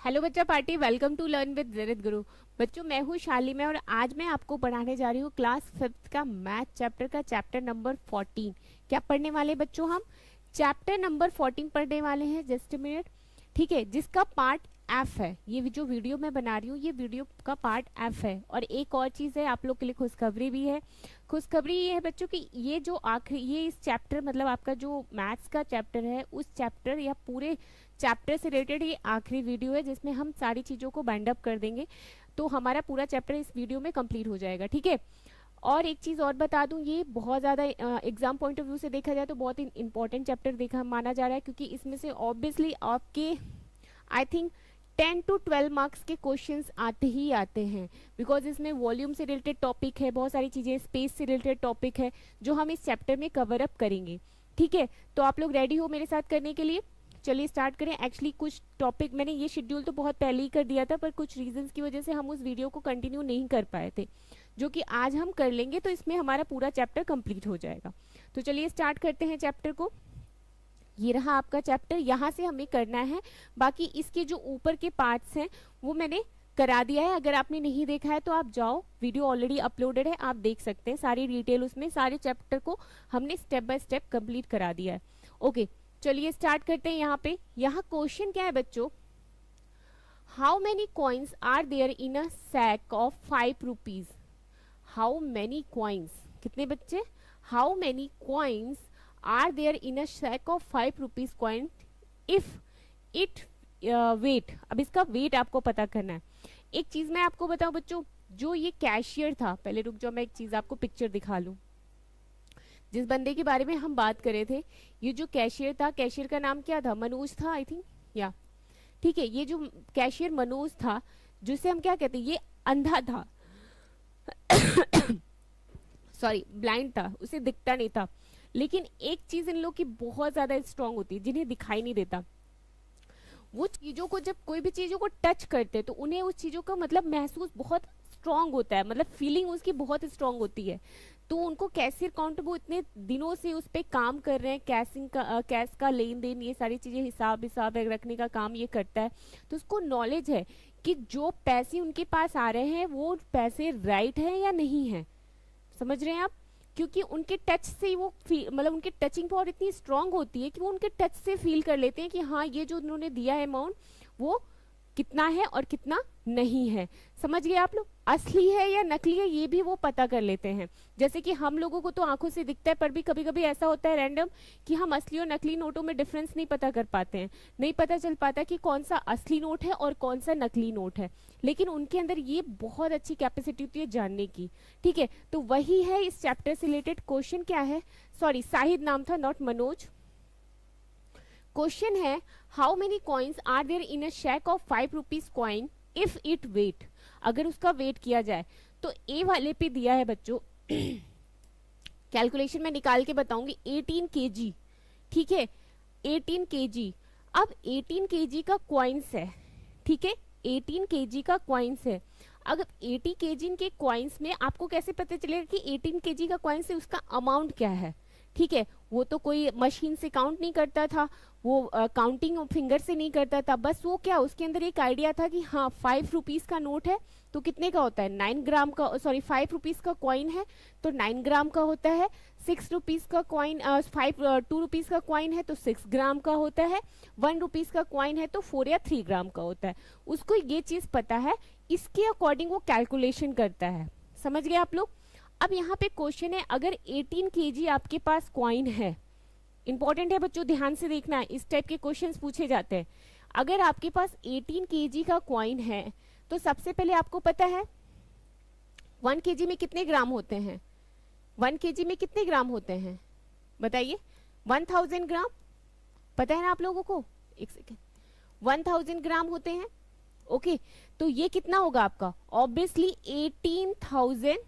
Hello बच्चा party, welcome to learn with Jarit Guru. बच्चों, मैं हूँ शालिम और आज मैं आपको पढ़ाने जा रही हूँ क्लास 5th का मैथ चैप्टर का चैप्टर नंबर 14। क्या पढ़ने वाले बच्चों? हम चैप्टर नंबर 14 पढ़ने वाले हैं। Just a minute. ठीक है, जिसका पार्ट एफ है। ये जो वीडियो मैं बना रही हूँ ये वीडियो का पार्ट एफ है। और एक और चीज़ है, आप लोग के लिए खुशखबरी भी है। खुशखबरी ये है बच्चों कि ये जो आखिरी ये इस चैप्टर मतलब आपका जो मैथ्स का चैप्टर है उस चैप्टर या पूरे चैप्टर से रिलेटेड ये आखिरी वीडियो है जिसमें हम सारी चीज़ों को बाइंड अप कर देंगे। तो हमारा पूरा चैप्टर इस वीडियो में कंप्लीट हो जाएगा। ठीक है। और एक चीज़ और बता दूं, ये बहुत ज़्यादा एग्जाम पॉइंट ऑफ व्यू से देखा जाए तो बहुत ही इंपॉर्टेंट चैप्टर देखा माना जा रहा है, क्योंकि इसमें से ऑब्वियसली आपके आई थिंक 10 to 12 मार्क्स के क्वेश्चंस आते ही आते हैं। बिकॉज इसमें वॉल्यूम से रिलेटेड टॉपिक है, बहुत सारी चीज़ें, स्पेस से रिलेटेड टॉपिक है जो हम इस चैप्टर में कवर अप करेंगे। ठीक है, तो आप लोग रेडी हो मेरे साथ करने के लिए? चलिए स्टार्ट करें। एक्चुअली कुछ टॉपिक मैंने ये शेड्यूल तो बहुत पहले ही कर दिया था, पर कुछ रीजंस की वजह से हम उस वीडियो को कंटिन्यू नहीं कर पाए थे, जो कि आज हम कर लेंगे। तो इसमें हमारा पूरा चैप्टर कंप्लीट हो जाएगा। तो चलिए स्टार्ट करते हैं चैप्टर को। ये रहा आपका चैप्टर, यहाँ से हमें करना है। बाकी इसके जो ऊपर के पार्ट्स हैं वो मैंने करा दिया है। अगर आपने नहीं देखा है तो आप जाओ, वीडियो ऑलरेडी अपलोडेड है, आप देख सकते हैं सारी डिटेल। उसमें सारे चैप्टर को हमने स्टेप बाय स्टेप कंप्लीट करा दिया है। ओके, चलिए स्टार्ट करते हैं। यहाँ पे यहाँ क्वेश्चन क्या है बच्चों? How many coins are there in a sack of 5 rupees? How many coins, कितने बच्चे? How many coins are there in a sack of 5 rupees coin if it weight. अब इसका वेट आपको पता करना है। एक चीज मैं आपको बताऊं बच्चों, जो ये कैशियर था, पहले रुक जाओ मैं एक चीज आपको पिक्चर दिखा लूं। जिस बंदे के बारे में हम बात कर रहे थे, ये जो कैशियर था, कैशियर का नाम क्या था? मनोज था आई थिंक, या ठीक है। ये जो कैशियर मनोज था, जिसे हम क्या कहते हैं, ये अंधा था सॉरी, ब्लाइंड था, उसे दिखता नहीं था। लेकिन एक चीज इन लोग की बहुत ज्यादा स्ट्रांग होती है, जिन्हें दिखाई नहीं देता। वो चीजों को, जब कोई भी चीजों को टच करते तो उन्हें उस चीजों का मतलब महसूस बहुत स्ट्रांग होता है, मतलब फीलिंग उसकी बहुत स्ट्रांग होती है। तो उनको कैशियर काउंटर, वो इतने दिनों से उस पर काम कर रहे हैं, कैश का लेन देन, ये सारी चीजें हिसाब रखने का काम ये करता है। तो उसको नॉलेज है कि जो पैसे उनके पास आ रहे हैं वो पैसे राइट है या नहीं है। समझ रहे हैं आप? क्योंकि उनके टच से वो मतलब उनकी टचिंग पावर इतनी स्ट्रांग होती है कि वो उनके टच से फील कर लेते हैं कि हाँ, ये जो उन्होंने दिया है अमाउंट वो कितना है और कितना नहीं है। समझ गए आप लोग? असली है या नकली है ये भी वो पता कर लेते हैं। जैसे कि हम लोगों को तो आंखों से दिखता है, पर भी कभी कभी ऐसा होता है रैंडम कि हम असली और नकली नोटों में डिफरेंस नहीं पता कर पाते हैं, नहीं पता चल पाता कि कौन सा असली नोट है और कौन सा नकली नोट है। लेकिन उनके अंदर ये बहुत अच्छी कैपेसिटी होती है जानने की। ठीक है, तो वही है इस चैप्टर से रिलेटेड। क्वेश्चन क्या है? सॉरी, शाहिद नाम था, नॉट मनोज। क्वेश्चन है, how many coins are there in a sack of 5 rupees coin if it weight. अगर उसका वेट किया जाए तो ए वाले पे दिया है बच्चों कैलकुलेशन में निकाल के बताऊंगी, 18 kg। ठीक है, 18 kg। अब 18 kg का कॉइन्स है, ठीक है, 18 kg का कॉइन्स है। अगर 80 kg के कॉइन्स में आपको कैसे पता चलेगा कि 18 kg का कॉइन्स है, उसका अमाउंट क्या है? ठीक है, वो तो कोई मशीन से काउंट नहीं करता था, वो काउंटिंग फिंगर से नहीं करता था। बस वो क्या, उसके अंदर एक आइडिया था कि हाँ 5 रुपीज का नोट है तो कितने का होता है? 9 ग्राम का, सॉरी 5 रुपीज का कॉइन है तो 9 ग्राम का होता है। 6 रुपीज का कॉइन, 2 रुपीज का कॉइन है तो 6 ग्राम का होता है। 1 रुपीज का कॉइन है तो 4 या 3 ग्राम का होता है। उसको ये चीज पता है, इसके अकॉर्डिंग वो कैलकुलेशन करता है। समझ गए आप लोग? अब यहाँ पे क्वेश्चन है, अगर 18 kg आपके पास कॉइन है, इंपॉर्टेंट है बच्चों, ध्यान से देखना है, इस टाइप के क्वेश्चंस पूछे जाते हैं। अगर आपके पास 18 kg का कॉइन है तो सबसे पहले आपको पता है 1 kg में कितने ग्राम होते हैं? 1 kg में कितने ग्राम होते हैं बताइए? 1000 ग्राम। पता है ना आप लोगों को? एक सेकेंड, 1000 ग्राम होते हैं। ओके, तो ये कितना होगा आपका? ऑब्वियसली 18,000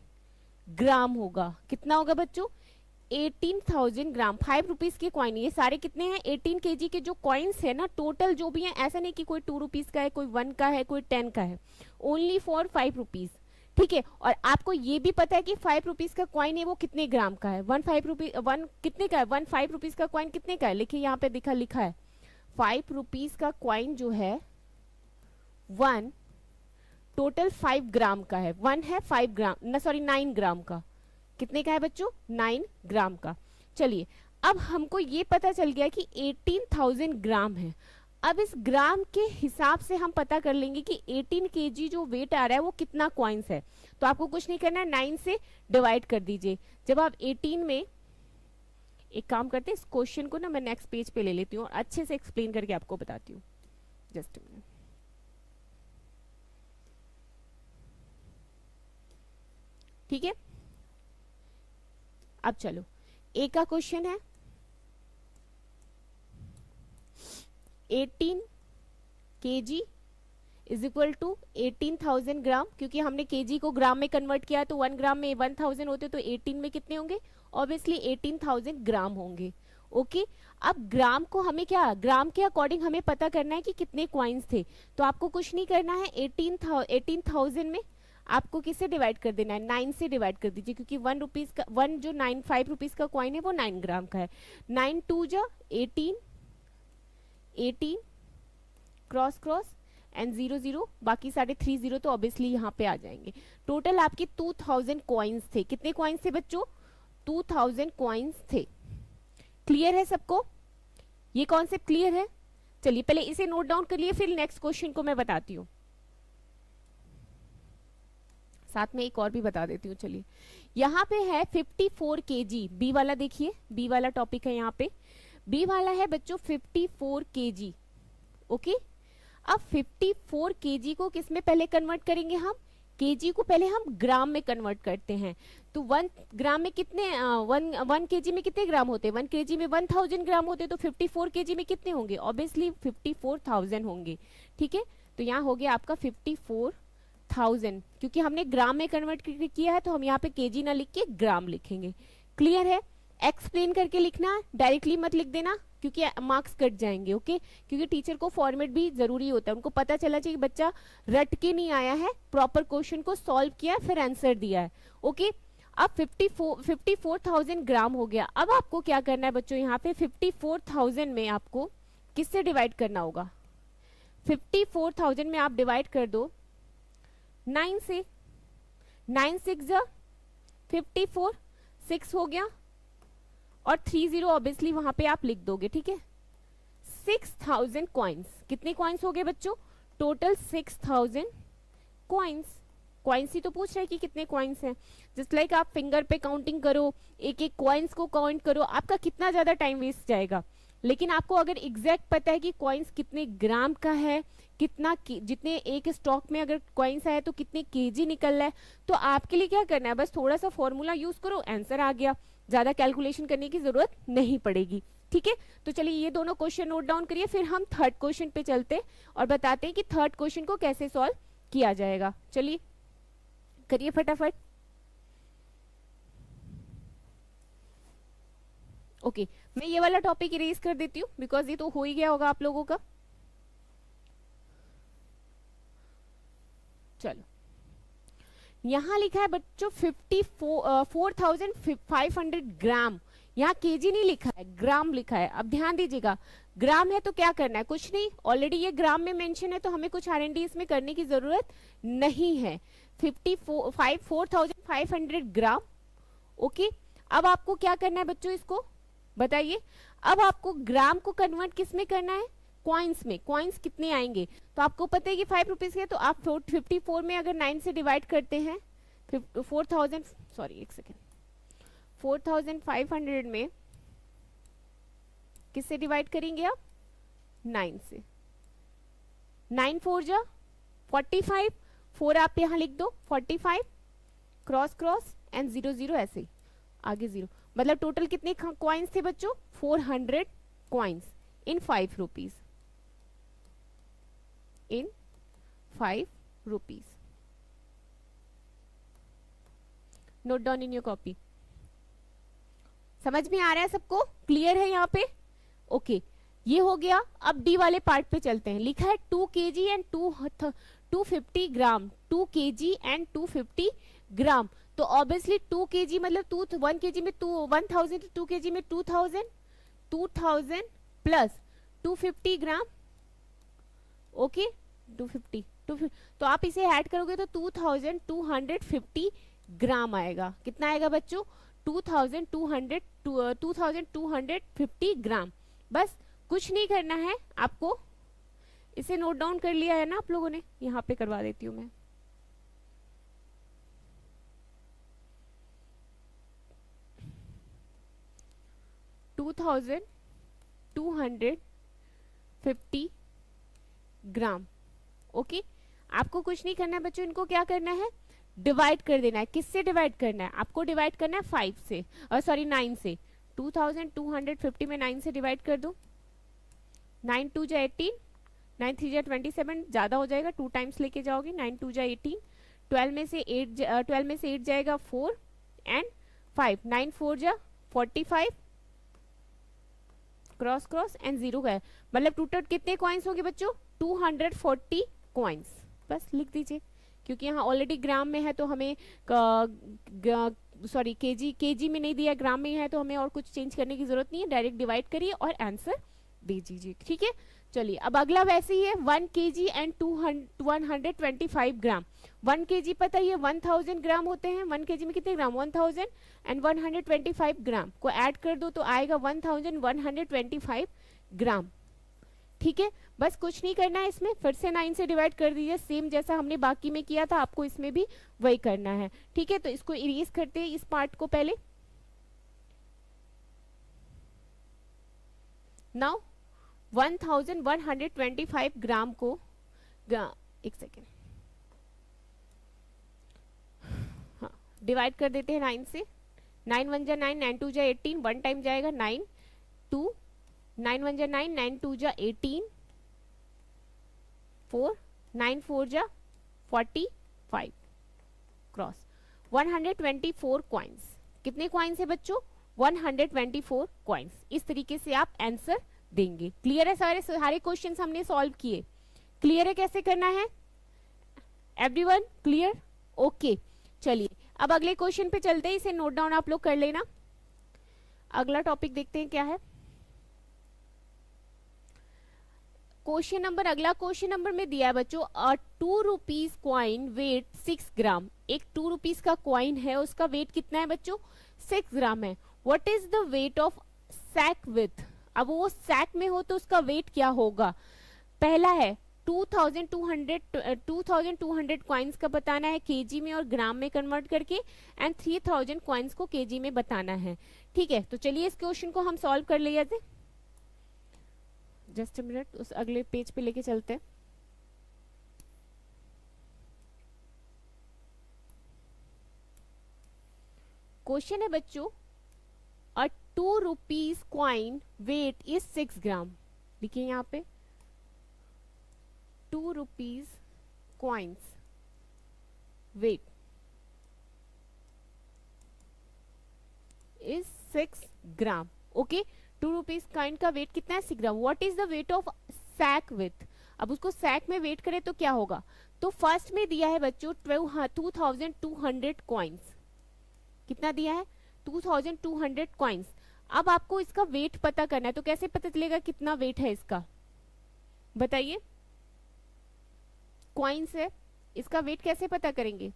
ग्राम होगा। कितना होगा बच्चों? 18,000 ग्राम। 5 रुपीज के कॉइन, ये सारे कितने हैं? 18 kg के जो कॉइन्स है ना, टोटल जो भी है, ऐसा नहीं कि कोई 2 रुपीज का है, कोई 1 का है, कोई 10 का है, ओनली फॉर 5 रुपीज। ठीक है, और आपको ये भी पता है कि 5 रुपीज का कॉइन है वो कितने ग्राम का है? 1 कितने का है? 1 5 रुपीज का कॉइन कितने का है? लिखिए यहाँ पे लिखा है 5 रुपीज का कॉइन जो है वन टोटल 5 ग्राम का है, वन है 5 ग्राम ना, सॉरी 9 ग्राम का। कितने का है बच्चों? 9 ग्राम का। चलिए अब हमको ये पता चल गया कि 18,000 ग्राम है। अब इस ग्राम के हिसाब से हम पता कर लेंगे कि 18 केजी जो वेट आ रहा है वो कितना कॉइन्स है। तो आपको कुछ नहीं करना है, 9 से डिवाइड कर दीजिए। जब आप 18 में, एक काम करते हैं इस क्वेश्चन को ना मैं नेक्स्ट पेज पे ले लेती हूँ और अच्छे से एक्सप्लेन करके आपको बताती हूँ। Just minute. ठीक है, अब चलो ए का क्वेश्चन है 18 केजी इज इक्वल टू 18,000 ग्राम। क्योंकि हमने केजी को ग्राम में कन्वर्ट किया तो 1 ग्राम में 1000 होते, तो 18 में कितने होंगे? ऑब्वियसली 18,000 ग्राम होंगे। ओके, अब ग्राम को हमें क्या, ग्राम के अकॉर्डिंग हमें पता करना है कि कितने क्वाइंस थे। तो आपको कुछ नहीं करना है, 18,000 में आपको किससे डिवाइड कर देना है? 9 से डिवाइड कर दीजिए, क्योंकि 1 रुपीज का, 1 जो 5 रुपीज का कॉइन है वो 9 ग्राम का है। 9 2 जा 18, 18 क्रॉस क्रॉस एंड 0 0, बाकी साढ़े 3 0 तो ऑब्वियसली यहाँ पे आ जाएंगे। टोटल आपके 2000 कॉइन्स थे। कितने कॉइन्स थे बच्चों? 2000 कॉइन्स थे। क्लियर है सबको? ये कॉन्सेप्ट क्लियर है? चलिए पहले इसे नोट डाउन कर लिए, फिर नेक्स्ट क्वेश्चन को मैं बताती हूँ, साथ में एक और भी बता देती हूँ। चलिए यहाँ पे है 54 केजी, बी वाला देखिए, बी वाला टॉपिक है यहाँ पे। बी वाला है बच्चों 54 केजी। ओके, अब 54 केजी को किस में पहले कन्वर्ट करेंगे हम? केजी को पहले हम ग्राम में कन्वर्ट करते हैं। तो 1 ग्राम में कितने, 1 केजी में कितने ग्राम होते हैं? 1 केजी में 1000 ग्राम होते, तो 54 केजी में कितने होंगे? ऑब्वियसली 54,000 होंगे। ठीक है, तो यहाँ हो गया आपका 54,000। क्योंकि हमने ग्राम में कन्वर्ट किया है तो हम यहाँ पे केजी ना लिख के ग्राम लिखेंगे। क्लियर है? एक्सप्लेन करके लिखना, डायरेक्टली मत लिख देना क्योंकि मार्क्स कट जाएंगे। ओके, क्योंकि टीचर को फॉर्मेट भी जरूरी होता है, उनको पता चला चाहिए कि बच्चा रट के नहीं आया है, प्रॉपर क्वेश्चन को सॉल्व किया है फिर आंसर दिया है। ओके, अब 54,000 ग्राम हो गया। अब आपको क्या करना है बच्चों? यहाँ पे 54,000 में आपको किससे डिवाइड करना होगा? 54,000 में आप डिवाइड कर दो 9 से। 9 6 जा 54, 6 हो गया और 30 ऑब्वियसली वहां पे आप लिख दोगे। ठीक है, 6000 कॉइन्स। कितने कॉइन्स हो गए बच्चों? Total 6000 coins. कॉइन्स ही तो पूछ रहे हैं कि कितने कॉइन्स हैं। जस्ट लाइक आप फिंगर पे काउंटिंग करो, एक एक कॉइन्स को काउंट करो, आपका कितना ज्यादा टाइम वेस्ट जाएगा। लेकिन आपको अगर एग्जैक्ट पता है कि कॉइन्स कितने ग्राम का है, कितना जितने एक स्टॉक में अगर कॉइन्स आया तो कितने केजी निकल रहा है, तो आपके लिए क्या करना है? बस थोड़ा सा फॉर्मूला यूज करो, आंसर आ गया, ज्यादा कैलकुलेशन करने की जरूरत नहीं पड़ेगी। ठीक है, तो चलिए ये दोनों क्वेश्चन नोट डाउन करिए, फिर हम थर्ड क्वेश्चन पे चलते और बताते हैं कि थर्ड क्वेश्चन को कैसे सॉल्व किया जाएगा। चलिए करिए फटाफट। ओके, मैं ये वाला टॉपिक इरेज कर देती हूँ बिकॉज ये तो हो ही गया होगा आप लोगों का। चलो यहां लिखा है बच्चों 4,500 ग्राम। यहाँ केजी नहीं लिखा है, ग्राम लिखा है। अब ध्यान दीजिएगा, ग्राम है तो क्या करना है? कुछ नहीं, ऑलरेडी ये ग्राम में मेंशन है तो हमें कुछ R&D इसमें करने की जरूरत नहीं है। 4,500 ग्राम। ओके, अब आपको क्या करना है बच्चों? इसको बताइए। अब आपको ग्राम को कन्वर्ट किस में करना है? कॉइन्स में। कॉइन्स कितने आएंगे? तो आपको पता है कि 5 रुपीज के, तो आप 54 में अगर 9 से डिवाइड करते हैं 4,000, सॉरी एक सेकेंड, 4,500 में किससे डिवाइड करेंगे आप? 9 से। 9 4 जा 45, 4 आप यहाँ लिख दो, 45 क्रॉस क्रॉस एंड 0 0 ऐसे ही आगे 0। मतलब टोटल कितने कॉइन्स थे बच्चों? 400 coins in 5 rupees, in 5 rupees. Note down in your copy. समझ में आ रहा है सबको? क्लियर है यहाँ पे? ओके, ये हो गया। अब डी वाले पार्ट पे चलते हैं। लिखा है 2 kg and 250 gram. 2 kg and 250 ग्राम। तो ऑब्वियसली 2 kg मतलब 1 kg में 1000, 2 kg में 2000 प्लस 250 ग्राम। ओके, 250 तो आप इसे ऐड करोगे तो 2250 ग्राम आएगा। कितना आएगा बच्चों? 2250 ग्राम। बस कुछ नहीं करना है आपको, इसे नोट डाउन कर लिया है ना आप लोगों ने? यहाँ पे करवा देती हूँ मैं। $2250 ग्राम। ओके, आपको कुछ नहीं करना है बच्चों, इनको क्या करना है? डिवाइड कर देना है। किससे डिवाइड करना है? आपको डिवाइड करना है 5 से, और सॉरी 9 से। 2250 में 9 से डिवाइड कर दो। 9 2 जा 18, 9 3 जा 27, ज्यादा हो जाएगा, 2 टाइम्स लेके जाओगे। 9 2 जा 18, 12 में से 8 जाएगा 4 एंड 5, 9 4 जा 45, क्रॉस क्रॉस एंड 0 का है, मतलब टोटल कितने कॉइन्स होंगे बच्चों? 240 कॉइन्स। बस लिख दीजिए, क्योंकि यहाँ ऑलरेडी ग्राम में है तो हमें सॉरी केजी में नहीं दिया, ग्राम में है तो हमें और कुछ चेंज करने की जरूरत नहीं है। डायरेक्ट डिवाइड करिए और आंसर दे दीजिए। ठीक है, चलिए अब अगला वैसे ही है 1 kg एंड 125 ग्राम। 1 kg पता ही है 1000 ग्राम होते हैं। 1 kg में कितने ग्राम? 1000 एंड 125 ग्राम को ऐड कर दो तो आएगा 1125 ग्राम। ठीक है, बस कुछ नहीं करना है इसमें, फिर से 9 से डिवाइड कर दीजिए, सेम जैसा हमने बाकी में किया था आपको इसमें भी वही करना है। ठीक है, तो इसको इरेज करते हैं इस पार्ट को पहले। नाउ 1125 ग्राम को एक सेकेंड, हाँ डिवाइड कर देते हैं 9 से। 9 1 जा 9, 9 2 जा 18, 1 टाइम जाएगा 9 2, 9 1 जा 9, 9 2 जा 18, 4 9 4 जा 45, क्रॉस 124 कॉइन्स। कितने कॉइन्स है बच्चों? 124 कॉइन्स। इस तरीके से आप आंसर देंगे। क्लियर है? सारे क्वेश्चंस हमने सॉल्व किए। क्लियर है कैसे करना है? Everyone clear? ओके, चलिए अब अगले क्वेश्चन पे चलते हैं, इसे नोट डाउन आप लोग कर लेना। अगला टॉपिक देखते हैं क्या है। अगला क्वेश्चन नंबर में दिया है बच्चों, 2 रुपीज क्वाइन वेट 6 ग्राम। एक 2 रुपीज का क्वाइन है, उसका वेट कितना है बच्चों? 6 ग्राम है। What is the weight of sack with? अब वो सैक में हो तो उसका वेट क्या होगा? पहला है 2200 कॉइन्स का बताना है केजी में और ग्राम में कन्वर्ट करके, एंड 3000 कॉइन्स को केजी में बताना है। ठीक है, तो चलिए इस क्वेश्चन को हम सॉल्व कर लिए थे। जस्ट अ मिनट, उस अगले पेज पे लेके चलते हैं। क्वेश्चन है बच्चों, a 2 rupees coin weight is 6 gram. देखिए यहाँ पे 2 rupees coins weight is 6 gram. Okay, 2 rupees coin का वेट कितना है? 6 gram. What is the weight of sack with? अब उसको सैक में वेट करें तो क्या होगा? तो फर्स्ट में दिया है बच्चों 2200 कॉइन्स। कितना दिया है? 2200 कॉइन्स। अब आपको इसका वेट पता करना है, तो कैसे पता चलेगा कितना वेट है इसका? बताइए, कॉइन्स है, इसका वेट कैसे पता करेंगे?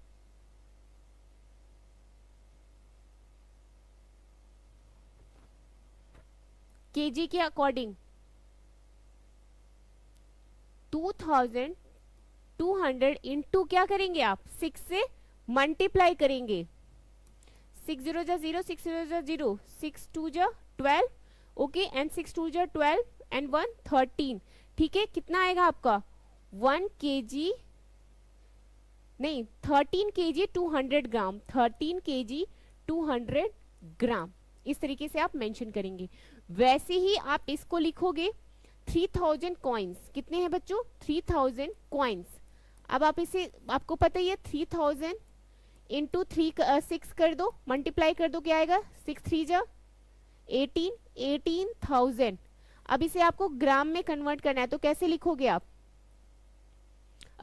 केजी के अकॉर्डिंग 2200 इंटू क्या करेंगे आप? 6 से मल्टीप्लाई करेंगे। 6 0 जा 0, 6 0 जा 0, 6 2 जा 12, ओके, एंड 6 2 जा 12 एंड 1 13। ठीक है, कितना आएगा आपका? 1 kg नहीं 13 kg 200 ग्राम। 13 kg 200 ग्राम, इस तरीके से आप मेंशन करेंगे। वैसे ही आप इसको लिखोगे 3000 कॉइन्स। कितने हैं बच्चों? 3000 कॉइन्स। अब आप इसे, आपको पता ही है 3000 इंटू 6 कर दो, मल्टीप्लाई कर दो, क्या आएगा? 6 3 जा 18, 18,000। अब इसे आपको ग्राम में कन्वर्ट करना है, तो कैसे लिखोगे आप?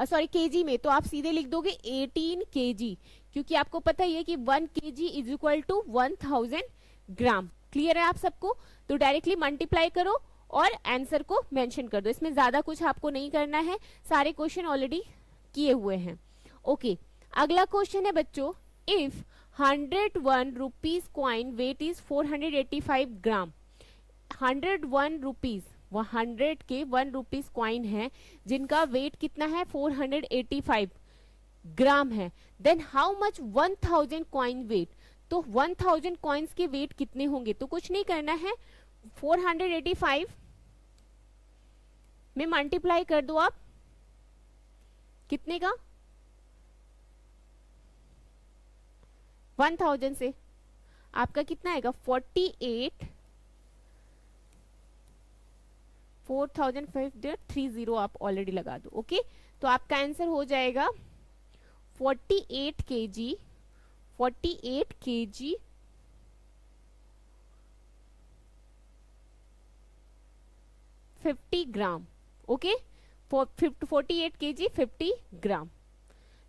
सॉरी केजी में, तो आप सीधे लिख दोगे 18 kg, क्योंकि आपको पता ही है कि 1 kg is equal to 1000 gram. Clear है आप सबको? तो डायरेक्टली मल्टीप्लाई करो और आंसर को मेंशन कर दो। इसमें ज्यादा कुछ आपको नहीं करना है, सारे क्वेश्चन ऑलरेडी किए हुए हैं। ओके, अगला क्वेश्चन है बच्चों, if 101 rupees coin weight is 485 gram, 101 rupees, 100 के 1 रुपीज कॉइन है जिनका वेट कितना है 485 ग्राम है, then how much 1000 coin weight, तो 1000 कॉइन्स के वेट कितने होंगे, तो कुछ नहीं करना है, 485 में मल्टीप्लाई कर दो आप, कितने का, 1000 से आपका कितना आएगा 48, 4530 आप ऑलरेडी लगा दो। ओके, तो आपका आंसर हो जाएगा 48 kg, 48 kg 50 gram. Okay, 48 kg 50 gram.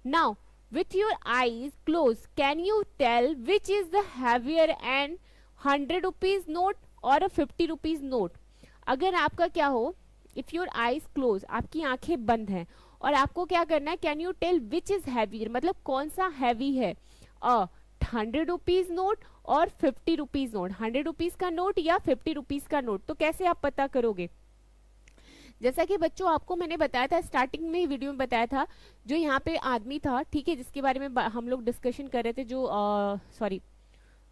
Now with your eyes closed can you tell which is the heavier and 100 rupees note or a 50 rupees note? अगर आपका क्या हो, if your eyes closed, आपकी आंखें बंद हैं और आपको क्या करना है, can you tell which is heavier, मतलब कौन सा हैवी है, 100 रुपीज नोट और 50 रुपीज नोट, 100 रुपीज का नोट या 50 रुपीज का नोट, तो कैसे आप पता करोगे। जैसा कि बच्चों आपको मैंने बताया था स्टार्टिंग में वीडियो में बताया था, जो यहाँ पे आदमी था, ठीक है, जिसके बारे में हम लोग डिस्कशन कर रहे थे, जो सॉरी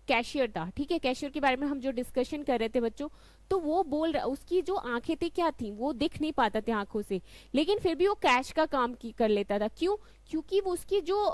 कैशियर था, ठीक है, कैशियर के बारे में हम जो डिस्कशन कर रहे थे बच्चों, तो वो बोल रहा, उसकी जो आंखें थी क्या थी, वो दिख नहीं पाता थे आंखों से, लेकिन फिर भी वो कैश का काम कर लेता था। क्यों? क्योंकि वो उसकी जो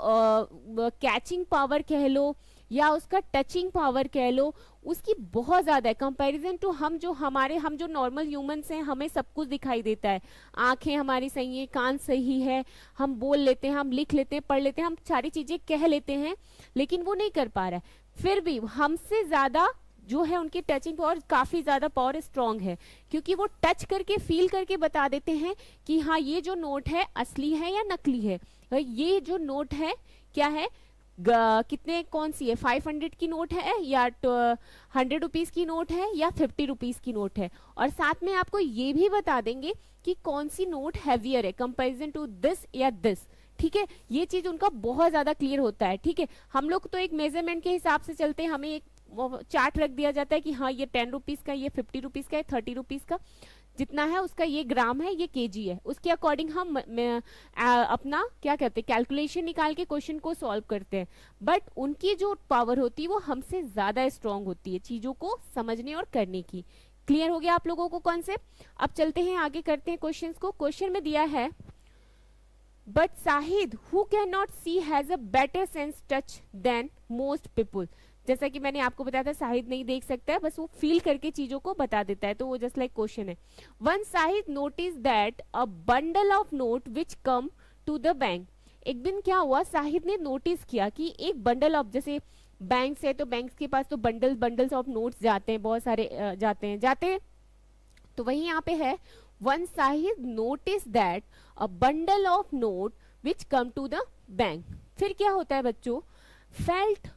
कैचिंग पावर कह लो या उसका टचिंग पावर कह लो, उसकी बहुत ज्यादा है कंपैरिजन टू हम जो नॉर्मल ह्यूमंस हैं, हमें सब कुछ दिखाई देता है, आंखें हमारी सही है, कान सही है, हम बोल लेते हैं, हम लिख लेते हैं, पढ़ लेते हैं, हम सारी चीजें कह लेते हैं, लेकिन वो नहीं कर पा रहा है। फिर भी हमसे ज्यादा जो है उनकी टचिंग पावर, काफी ज्यादा पावर स्ट्रांग है, क्योंकि वो टच करके फील करके बता देते हैं कि हाँ ये जो नोट है असली है या नकली है, ये जो नोट है क्या है, कितने कौन सी है, 500 की नोट है या 100 रुपीज की नोट है या 50 रुपीज की नोट है, और साथ में आपको ये भी बता देंगे कि कौन सी नोट हैवियर है कंपैरिजन टू दिस या दिस, ठीक है, ये चीज उनका बहुत ज्यादा क्लियर होता है। ठीक है, हम लोग तो एक मेजरमेंट के हिसाब से चलते हैं, हमें एक चार्ट रख दिया जाता है कि हाँ ये 10 रुपीज का, ये 50 रुपीज का, ये 30 रुपीज का, जितना है उसका ये ग्राम है, ये केजी है, उसके अकॉर्डिंग हम अपना क्या कहते हैं कैलकुलेशन निकाल के क्वेश्चन को सॉल्व करते हैं। बट उनकी जो पावर होती है वो हमसे ज्यादा स्ट्रांग होती है चीजों को समझने और करने की। क्लियर हो गया आप लोगों को कॉन्सेप्ट? अब चलते हैं आगे, करते हैं क्वेश्चन को। क्वेश्चन में दिया है, but Shahid who can not see has a better sense touch than most people. जैसा कि मैंने आपको बताया था शाहिद नहीं देख सकता है, बस वो फील करके चीजों को बता देता है, तो वो जस्ट लाइक क्वेश्चन है। One Shahid notice that a bundle of note which come to the bank. एक दिन क्या हुआ, शाहिद ने नोटिस किया कि एक बंडल ऑफ, जैसे बैंक है तो बैंक के पास तो बंडल्स ऑफ नोट्स जाते हैं, बहुत सारे जाते तो वही यहाँ पे है, one Shahid notice that a bundle of note which come to the bank. फिर क्या होता है बच्चों, फेल्ट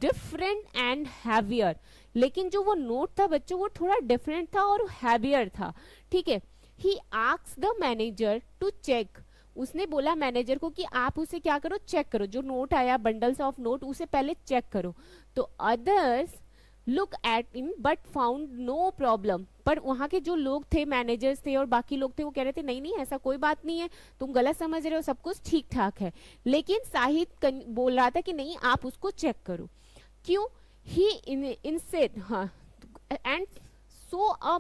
डिफरेंट एंड हैवियर। लेकिन जो वो नोट था बच्चों वो थोड़ा डिफरेंट था और हैवियर था। ठीक है, he asked the manager to check. उसने बोला मैनेजर को कि आप उसे क्या करो, चेक करो, जो नोट आया बंडल्स ऑफ नोट उसे पहले चेक करो। तो others look at in but found no problem. पर वहां के जो लोग थे, मैनेजर्स थे और बाकी लोग थे, वो कह रहे थे नहीं नहीं ऐसा कोई बात नहीं है, तुम गलत समझ रहे हो, सब कुछ ठीक ठाक है। लेकिन शाहिद बोल रहा था कि नहीं आप उसको चेक करो। क्यों? He inside and show a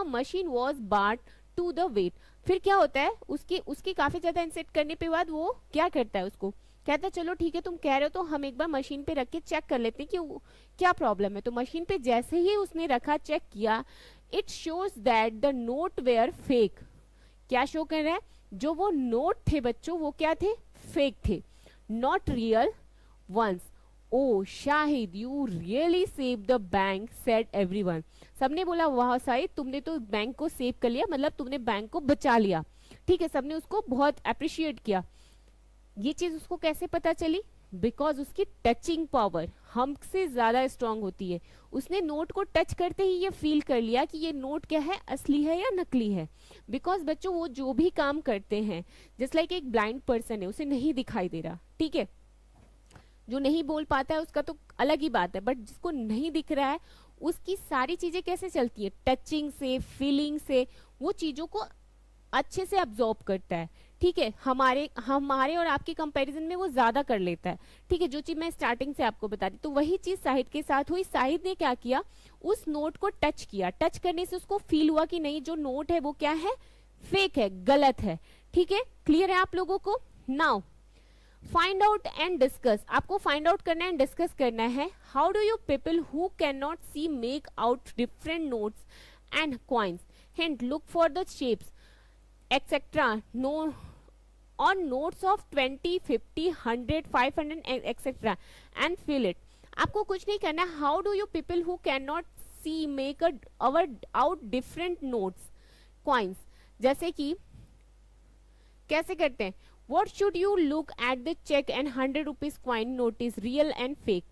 machine was barred to the weight. फिर क्या होता है, उसकी काफी ज्यादा इंसेट करने के बाद वो क्या करता है, उसको कहता है चलो ठीक है तुम कह रहे हो तो हम एक बार मशीन पे रख के चेक कर लेते हैं कि क्या प्रॉब्लम है। तो मशीन पे जैसे ही उसने रखा, चेक किया, it shows that the note were fake. क्या शो कर रहा है, जो वो नोट थे बच्चों वो क्या थे, फेक थे, not real ones. Oh Shahid you really save the bank, said everyone. सबने बोला वाह शाहिद तुमने तो बैंक को सेव कर लिया, मतलब तुमने बैंक को बचा लिया। ठीक है, सबने उसको बहुत अप्रिशिएट किया। ये चीज उसको कैसे पता चली, बिकॉज उसकी टचिंग पावर, हमसे ज्यादा स्ट्रांग होती है। उसने नोट को टच करते ही ये फील कर लिया कि ये नोट क्या है, असली है या नकली है। बिकॉज बच्चों वो जो भी काम करते हैं, जस्ट लाइक एक ब्लाइंड पर्सन है, उसे नहीं दिखाई दे रहा, ठीक है, जो नहीं बोल पाता है उसका तो अलग ही बात है, बट जिसको नहीं दिख रहा है उसकी सारी चीजें कैसे चलती है, टचिंग से, फीलिंग से, वो चीजों को अच्छे से अब्जॉर्ब करता है, ठीक है। हमारे हमारे और आपके कंपैरिजन में वो ज्यादा कर लेता है, ठीक है, जो चीज मैं स्टार्टिंग से आपको बता दी। तो वही चीज साहिद के साथ हुई। साहिद ने क्या किया, उस नोट को टच किया, टच करने से उसको फील हुआ कि नहीं, जो नोट है वो क्या है, फेक है, गलत है, ठीक है। क्लियर है आप लोगों को? Now find out and discuss, आपको फाइंड आउट करना है एंड डिस्कस करना है। How do you people who can not see make out different notes and coins? Hint, look for the shapes etcetera no on notes of 20, 50, 100, 500 etc and fill it. आपको कुछ नहीं करना। How do you people who can not see make our out different notes coins, जैसे कि कैसे करते हैं, what should you look at the check and 100 rupees coin notice real and fake.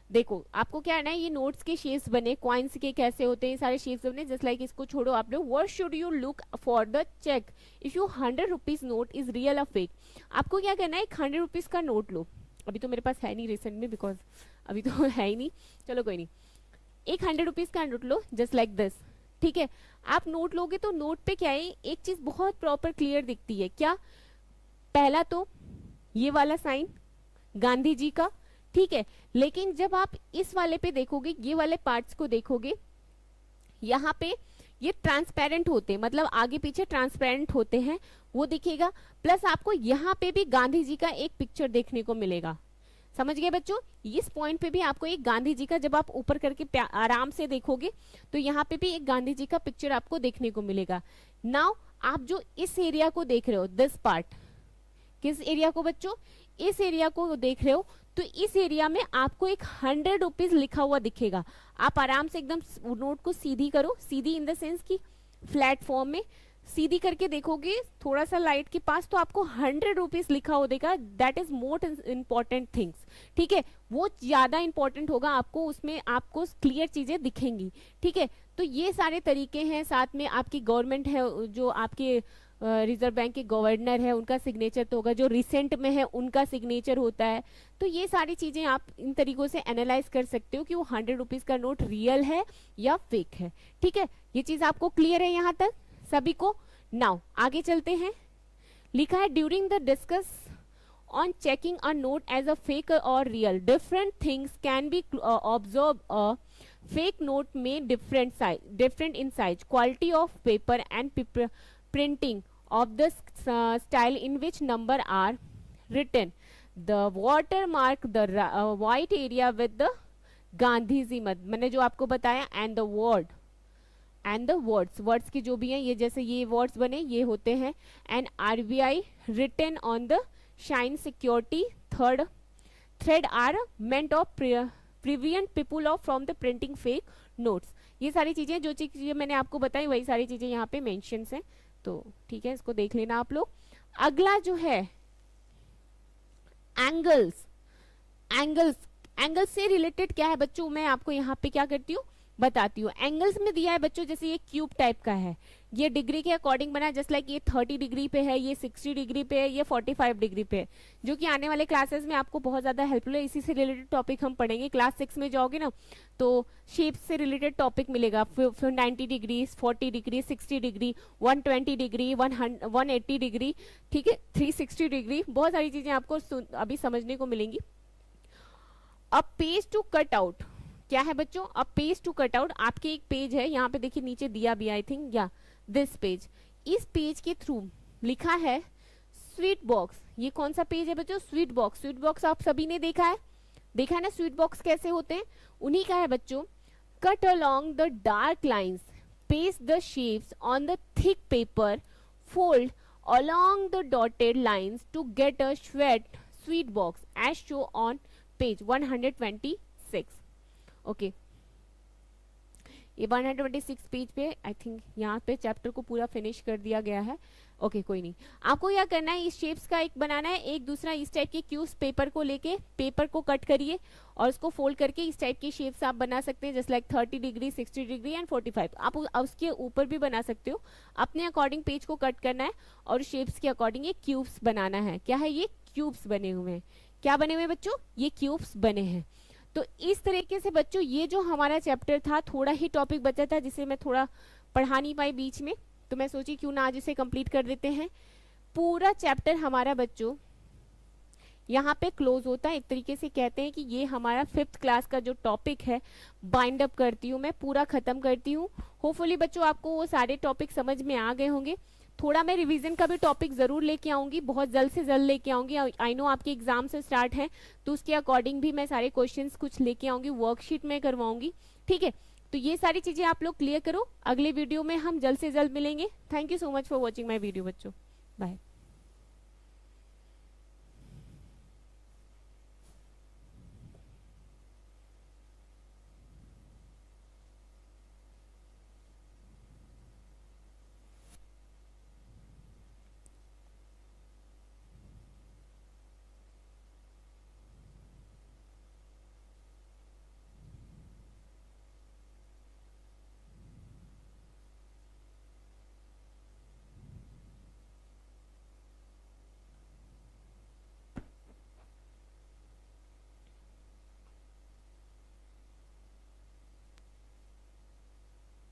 देखो आपको क्या है ना, ये नोट्स के शेप्स बने, कॉइन्स के कैसे होते हैं, सारे शेप्स बने, जस्ट लाइक इसको छोड़ो आप लोग। What should you look for the check if you 100 rupees note is real और फेक। आपको क्या करना है, एक 100 रुपीज का नोट लो, अभी तो मेरे पास है नहीं रिसेंट में, बिकॉज अभी तो है ही नहीं, चलो कोई नहीं, एक 100 रुपीज का note low just like this, ठीक है। आप नोट लोगे तो नोट पे क्या है, एक चीज बहुत प्रॉपर क्लियर दिखती है, क्या, पहला तो ये वाला साइन गांधी जी का, ठीक है। लेकिन जब आप इस वाले पे देखोगे, ये वाले पार्ट्स को देखोगे, यहाँ पे ये ट्रांसपेरेंट होते हैं, मतलब आगे पीछे ट्रांसपेरेंट होते हैं, वो दिखेगा। प्लस आपको यहाँ पे भी गांधी जी का एक पिक्चर देखने को मिलेगा, समझ गए बच्चों। इस पॉइंट पे भी आपको एक गांधी जी का, जब आप ऊपर करके आराम से देखोगे तो यहाँ पे भी एक गांधी जी का पिक्चर आपको देखने को मिलेगा। नाउ आप जो इस एरिया को देख रहे हो, दिस पार्ट, किस एरिया को बच्चों, इस एरिया को देख रहे हो, तो इस एरिया में आपको एक 100 रुपीज लिखा हुआ दिखेगा। आप आराम से एकदम नोट को सीधी करो, सीधी इन द सेंस की फ्लैट फॉर्म में सीधी करके देखोगे थोड़ा सा लाइट के पास, तो आपको 100 रुपीज लिखा हुआ देगा। That is most important things, ठीक है, वो ज्यादा इंपॉर्टेंट होगा आपको, उसमें आपको क्लियर चीजें दिखेंगी, ठीक है। तो ये सारे तरीके हैं, साथ में आपकी गवर्नमेंट है, जो आपके रिजर्व बैंक के गवर्नर है उनका सिग्नेचर तो होगा, जो रिसेंट में है उनका सिग्नेचर होता है। तो ये सारी चीजें आप इन तरीकों से एनालाइज कर सकते हो कि वो 100 रुपीज का नोट रियल है या फेक है, ठीक है। ये चीज आपको क्लियर है यहाँ तक सभी को? नाउ आगे चलते हैं। लिखा है, during the discuss on checking a note as a fake और real, different things can be observe. A fake note में different in size, quality of paper and printing of the style in which number are written, the watermark, the white area with the Gandhiji मत, मैंने जो आपको बताया, and the word and the words की जो भी हैं, ये जैसे ये words बने ये होते हैं, and RBI written on the shine security thread are meant of prevent people of from the printing fake notes। ये सारी चीजें, जो चीजें मैंने आपको बताई वही सारी चीजें यहाँ पे मेंशन्स हैं, तो ठीक है, इसको देख लेना आप लोग। अगला जो है एंगल्स, एंगल्स से रिलेटेड क्या है बच्चों, मैं आपको यहाँ पे क्या करती हूँ बताती हूँ। एंगल्स में दिया है बच्चों, जैसे ये क्यूब टाइप का है, ये डिग्री के अकॉर्डिंग बना है, जस्ट लाइक ये 30 डिग्री पे है, ये 60 डिग्री पे है, ये 45 डिग्री पे है, जो कि आने वाले क्लासेस में आपको बहुत ज्यादा हेल्पफुल है। इसी से रिलेटेड टॉपिक हम पढ़ेंगे, क्लास 6 में जाओगे ना तो शेप से रिलेटेड टॉपिक मिलेगा, फिर 90 degree, 40 degree, 60 degree, 120 degree, 180 degree, ठीक है, 360 डिग्री, बहुत सारी चीजें आपको अभी समझने को मिलेंगी। अब पेज टू कट आउट क्या है बच्चों, अब पेज टू कट आउट, आपके एक पेज है यहाँ पे देखिए नीचे दिया भी, आई थिंक या दिस पेज, इस पेज के थ्रू लिखा है स्वीट बॉक्स। ये कौन सा पेज है बच्चों, स्वीट बॉक्स। स्वीट बॉक्स आप सभी ने देखा है ना, स्वीट बॉक्स कैसे होते हैं, उन्हीं का है बच्चों। Cut along the dark lines, paste the shapes on the thick paper, fold along the dotted lines to get a sweet box as show on page 126। Okay ये 126 पेज पे आई थिंक यहाँ पे चैप्टर को पूरा finish कर दिया गया है। ओके कोई नहीं, आपको क्या करना है, इस शेप्स का एक बनाना है, एक दूसरा इस टाइप के क्यूब्स पेपर को लेके पेपर को कट करिए और उसको फोल्ड करके इस टाइप की शेप्स आप बना सकते हैं, just like 30 degree, 60 degree and 45। आप उसके ऊपर भी बना सकते हो, अपने अकॉर्डिंग पेज को कट करना है और शेप्स के अकॉर्डिंग ये क्यूब्स बनाना है। क्या है ये? क्यूब्स बने हुए हैं। क्या बने हुए हैं बच्चों? ये क्यूब्स बने हैं। तो इस तरीके से बच्चों ये जो हमारा चैप्टर था, थोड़ा ही टॉपिक बचा था जिसे मैं थोड़ा पढ़ा नहीं पाई बीच में, तो मैं सोची क्यों ना आज इसे कंप्लीट कर देते हैं। पूरा चैप्टर हमारा बच्चों यहाँ पे क्लोज होता है। एक तरीके से कहते हैं कि ये हमारा 5th क्लास का जो टॉपिक है बाइंड अप करती हूँ मैं, पूरा खत्म करती हूँ। होपफुली बच्चों आपको वो सारे टॉपिक समझ में आ गए होंगे। थोड़ा मैं रिवीजन का भी टॉपिक जरूर लेके आऊंगी, बहुत जल्द से जल्द लेके आऊंगी। आई नो आपके एग्जाम से स्टार्ट है, तो उसके अकॉर्डिंग भी मैं सारे क्वेश्चंस कुछ लेके आऊंगी, वर्कशीट में करवाऊंगी, ठीक है। तो ये सारी चीजें आप लोग क्लियर करो। अगले वीडियो में हम जल्द से जल्द मिलेंगे। Thank you so much for watching my video बच्चों, बाय।